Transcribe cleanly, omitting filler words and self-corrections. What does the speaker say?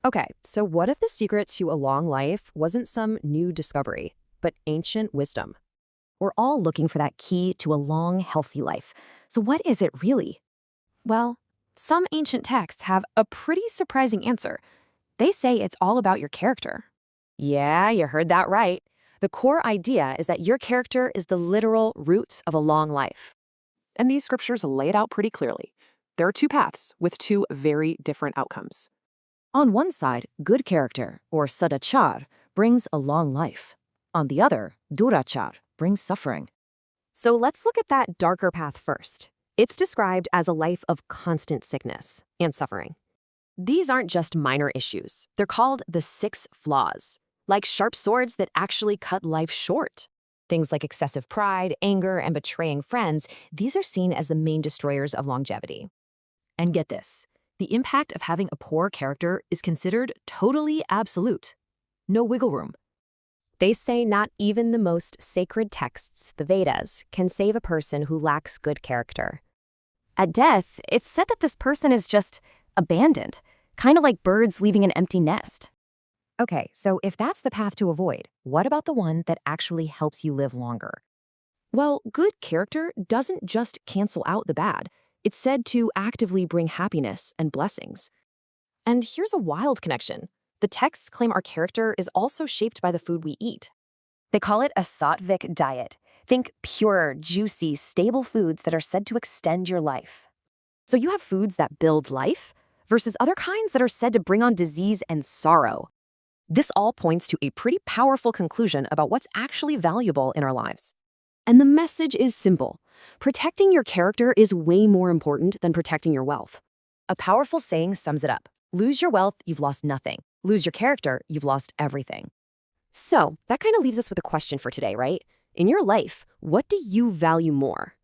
Okay, so what if the secret to a long life wasn't some new discovery, but ancient wisdom? We're all looking for that key to a long, healthy life. So, what is it really? Well, some ancient texts have a pretty surprising answer. They say it's all about your character. Yeah, you heard that right. The core idea is that your character is the literal root of a long life. And these scriptures lay it out pretty clearly. There are two paths with two very different outcomes. On one side, good character, or sadachar, brings a long life. On the other, durachar, brings suffering. So let's look at that darker path first. It's described as a life of constant sickness and suffering. These aren't just minor issues. They're called the six flaws, like sharp swords that actually cut life short. Things like excessive pride, anger, and betraying friends, these are seen as the main destroyers of longevity. And get this, the impact of having a poor character is considered totally absolute. No wiggle room. They say not even the most sacred texts, the Vedas, can save a person who lacks good character. At death, it's said that this person is just abandoned, kind of like birds leaving an empty nest. Okay, so if that's the path to avoid, what about the one that actually helps you live longer? Well, good character doesn't just cancel out the bad. It's said to actively bring happiness and blessings. And here's a wild connection. The texts claim our character is also shaped by the food we eat. They call it a sattvic diet. Think pure, juicy, stable foods that are said to extend your life. So you have foods that build life versus other kinds that are said to bring on disease and sorrow. This all points to a pretty powerful conclusion about what's actually valuable in our lives. And the message is simple. Protecting your character is way more important than protecting your wealth. A powerful saying sums it up. Lose your wealth, you've lost nothing. Lose your character, you've lost everything. So that kind of leaves us with a question for today, right? In your life, what do you value more?